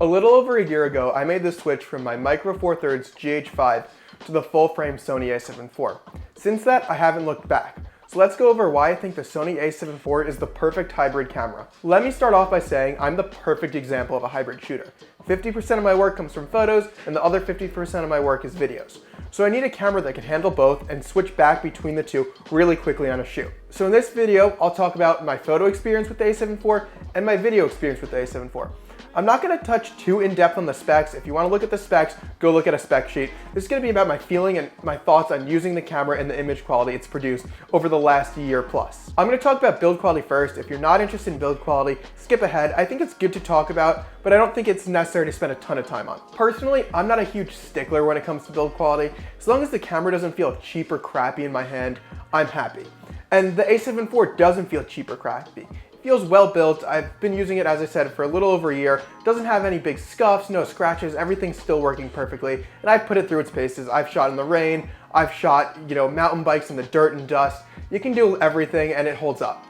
A little over a year ago, I made the switch from my Micro Four Thirds GH5 to the full-frame Sony A7 IV. Since that, I haven't looked back. So let's go over why I think the Sony A7 IV is the perfect hybrid camera. Let me start off by saying I'm the perfect example of a hybrid shooter. 50% of my work comes from photos, and the other 50% of my work is videos. So I need a camera that can handle both and switch back between the two really quickly on a shoot. So in this video, I'll talk about my photo experience with the A7 IV and my video experience with the A7 IV. I'm not going to touch too in-depth on the specs. If you want to look at the specs, go look at a spec sheet. This is going to be about my feeling and my thoughts on using the camera and the image quality it's produced over the last year plus. I'm going to talk about build quality first. If you're not interested in build quality, skip ahead. I think it's good to talk about, but I don't think it's necessary to spend a ton of time on. Personally, I'm not a huge stickler when it comes to build quality. As long as the camera doesn't feel cheap or crappy in my hand, I'm happy. And the A7 IV doesn't feel cheap or crappy. Feels well built. I've been using it, as I said, for a little over a year. Doesn't have any big scuffs, no scratches, everything's still working perfectly. And I've put it through its paces. I've shot in the rain, I've shot, mountain bikes in the dirt and dust. You can do everything and it holds up.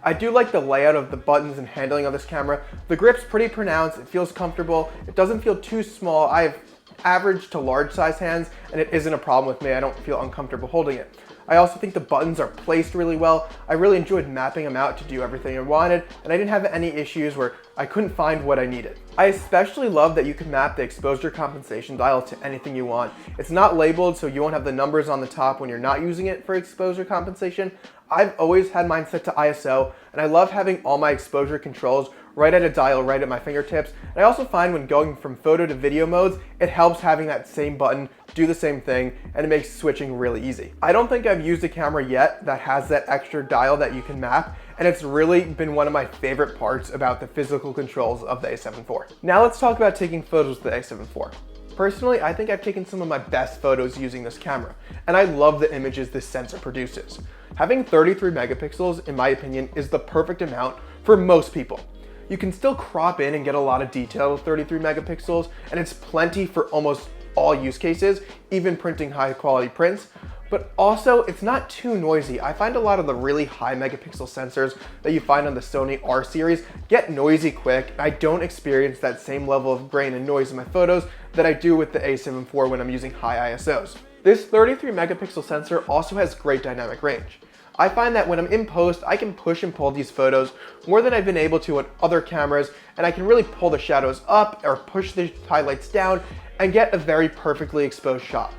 I do like the layout of the buttons and handling of this camera. The grip's pretty pronounced, it feels comfortable, it doesn't feel too small. I have average to large size hands and it isn't a problem with me. I don't feel uncomfortable holding it. I also think the buttons are placed really well. I really enjoyed mapping them out to do everything I wanted, and I didn't have any issues where I couldn't find what I needed. I especially love that you can map the exposure compensation dial to anything you want. It's not labeled, so you won't have the numbers on the top when you're not using it for exposure compensation. I've always had mine set to ISO, and I love having all my exposure controls right at a dial, right at my fingertips. And I also find when going from photo to video modes, it helps having that same button do the same thing, and it makes switching really easy. I don't think I've used a camera yet that has that extra dial that you can map, and it's really been one of my favorite parts about the physical controls of the A7 IV. Now let's talk about taking photos with the A7 IV. Personally, I think I've taken some of my best photos using this camera, and I love the images this sensor produces. Having 33 megapixels, in my opinion, is the perfect amount for most people. You can still crop in and get a lot of detail with 33 megapixels, and it's plenty for almost all use cases, even printing high quality prints, but also it's not too noisy. I find a lot of the really high megapixel sensors that you find on the Sony R series get noisy quick. I don't experience that same level of grain and noise in my photos that I do with the A7 IV when I'm using high ISOs. This 33 megapixel sensor also has great dynamic range. I find that when I'm in post, I can push and pull these photos more than I've been able to on other cameras, and I can really pull the shadows up or push the highlights down and get a very perfectly exposed shot.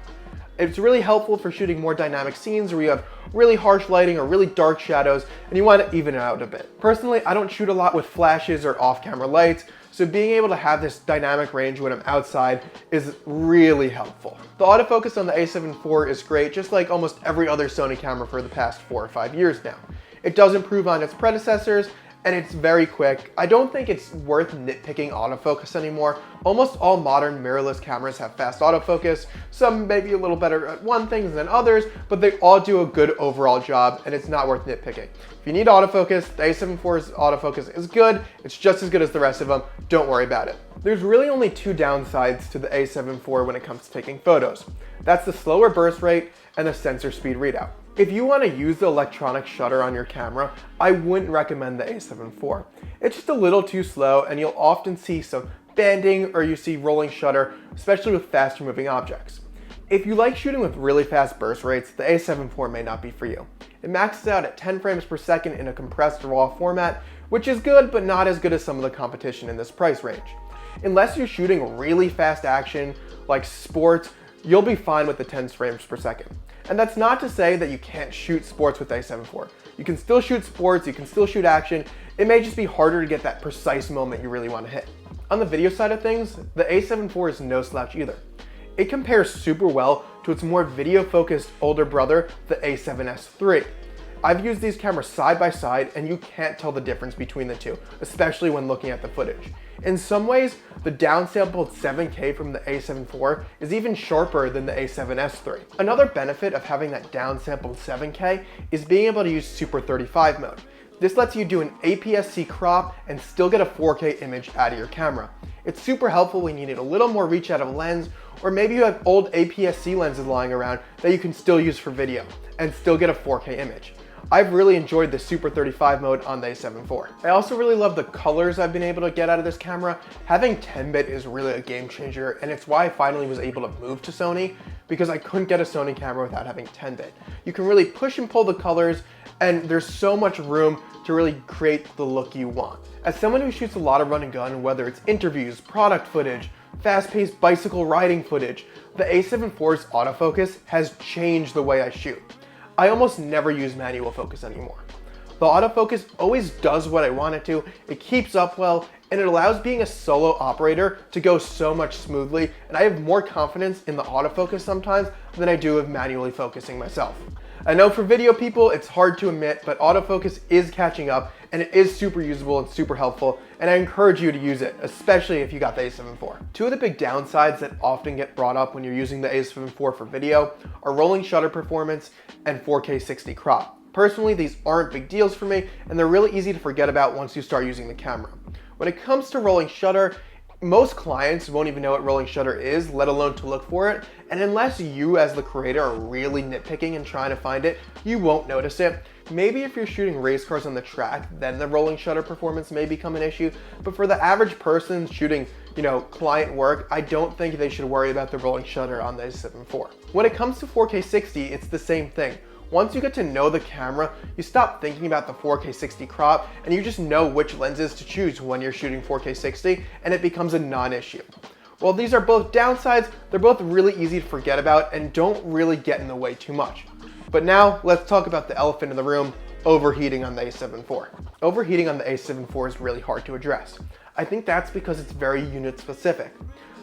It's really helpful for shooting more dynamic scenes where you have really harsh lighting or really dark shadows and you want to even it out a bit. Personally, I don't shoot a lot with flashes or off-camera lights, so being able to have this dynamic range when I'm outside is really helpful. The autofocus on the A7 IV is great, just like almost every other Sony camera for the past 4 or 5 years now. It does improve on its predecessors, and it's very quick. I don't think it's worth nitpicking autofocus anymore. Almost all modern mirrorless cameras have fast autofocus. Some may be a little better at one thing than others, but they all do a good overall job, and it's not worth nitpicking. If you need autofocus, the A7 IV's autofocus is good. It's just as good as the rest of them. Don't worry about it. There's really only two downsides to the A7 IV when it comes to taking photos. That's the slower burst rate and the sensor speed readout. If you want to use the electronic shutter on your camera, I wouldn't recommend the A7 IV. It's just a little too slow, and you'll often see some banding or you see rolling shutter, especially with faster moving objects. If you like shooting with really fast burst rates, the A7 IV may not be for you. It maxes out at 10 frames per second in a compressed RAW format, which is good, but not as good as some of the competition in this price range. Unless you're shooting really fast action, like sports, you'll be fine with the 10 frames per second. And that's not to say that you can't shoot sports with the A7 IV. You can still shoot sports, you can still shoot action. It may just be harder to get that precise moment you really want to hit. On the video side of things, the A7 IV is no slouch either. It compares super well to its more video-focused older brother, the A7S III. I've used these cameras side by side, and you can't tell the difference between the two, especially when looking at the footage. In some ways, the downsampled 7K from the A7 IV is even sharper than the A7S III. Another benefit of having that downsampled 7K is being able to use Super 35 mode. This lets you do an APS-C crop and still get a 4K image out of your camera. It's super helpful when you need a little more reach out of a lens, or maybe you have old APS-C lenses lying around that you can still use for video and still get a 4K image. I've really enjoyed the Super 35 mode on the A7 IV. I also really love the colors I've been able to get out of this camera. Having 10-bit is really a game changer, and it's why I finally was able to move to Sony, because I couldn't get a Sony camera without having 10-bit. You can really push and pull the colors, and there's so much room to really create the look you want. As someone who shoots a lot of run and gun, whether it's interviews, product footage, fast-paced bicycle riding footage, the A7 IV's autofocus has changed the way I shoot. I almost never use manual focus anymore. The autofocus always does what I want it to, it keeps up well, and it allows being a solo operator to go so much smoothly, and I have more confidence in the autofocus sometimes than I do of manually focusing myself. I know for video people, it's hard to admit, but autofocus is catching up, and it is super usable and super helpful, and I encourage you to use it, especially if you got the A7 IV. Two of the big downsides that often get brought up when you're using the A7 IV for video are rolling shutter performance and 4K 60 crop. Personally, these aren't big deals for me, and they're really easy to forget about once you start using the camera. When it comes to rolling shutter, most clients won't even know what rolling shutter is, let alone to look for it, and unless you as the creator are really nitpicking and trying to find it, you won't notice it. Maybe if you're shooting race cars on the track, then the rolling shutter performance may become an issue, but for the average person shooting, client work, I don't think they should worry about the rolling shutter on the A7 IV. When it comes to 4K 60, it's the same thing. Once you get to know the camera, you stop thinking about the 4K 60 crop, and you just know which lenses to choose when you're shooting 4K 60, and it becomes a non-issue. While these are both downsides, they're both really easy to forget about and don't really get in the way too much. But now, let's talk about the elephant in the room, overheating on the A7 IV. Overheating on the A7 IV is really hard to address. I think that's because it's very unit specific.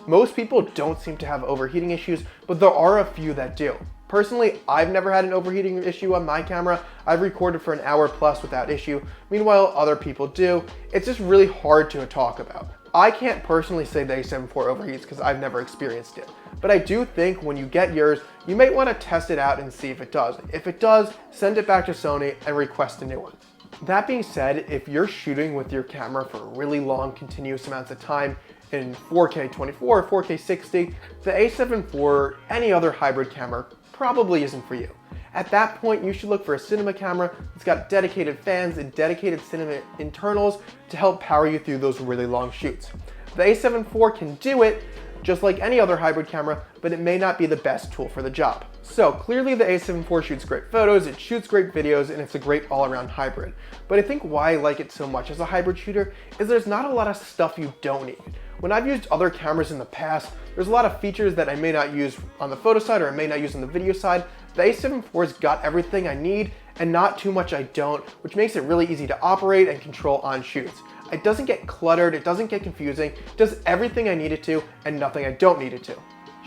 Most people don't seem to have overheating issues, but there are a few that do. Personally, I've never had an overheating issue on my camera. I've recorded for an hour plus without issue. Meanwhile, other people do. It's just really hard to talk about. I can't personally say the A7 IV overheats because I've never experienced it. But I do think when you get yours, you might want to test it out and see if it does. If it does, send it back to Sony and request a new one. That being said, if you're shooting with your camera for really long continuous amounts of time in 4K 24, 4K 60, the A7 IV or any other hybrid camera probably isn't for you. At that point, you should look for a cinema camera that's got dedicated fans and dedicated cinema internals to help power you through those really long shoots. The A7 IV can do it, just like any other hybrid camera, but it may not be the best tool for the job. So clearly the A7 IV shoots great photos, it shoots great videos, and it's a great all-around hybrid. But I think why I like it so much as a hybrid shooter is there's not a lot of stuff you don't need. When I've used other cameras in the past, there's a lot of features that I may not use on the photo side or I may not use on the video side. The A7 IV's got everything I need and not too much I don't, which makes it really easy to operate and control on shoots. It doesn't get cluttered, it doesn't get confusing, it does everything I need it to and nothing I don't need it to.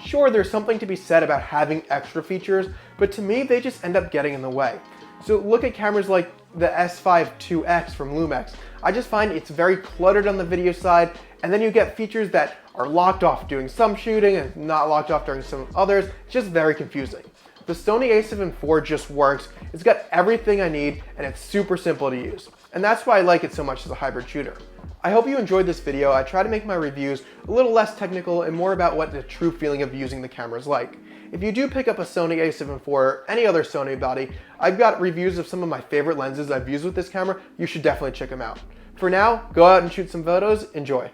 Sure, there's something to be said about having extra features, but to me, they just end up getting in the way. So look at cameras like the S5 IIX from Lumix. I just find it's very cluttered on the video side, and then you get features that are locked off doing some shooting and not locked off during some others. It's just very confusing. The Sony A7 IV just works. It's got everything I need, and it's super simple to use. And that's why I like it so much as a hybrid shooter. I hope you enjoyed this video. I try to make my reviews a little less technical and more about what the true feeling of using the camera is like. If you do pick up a Sony A7 IV or any other Sony body, I've got reviews of some of my favorite lenses I've used with this camera. You should definitely check them out. For now, go out and shoot some photos. Enjoy.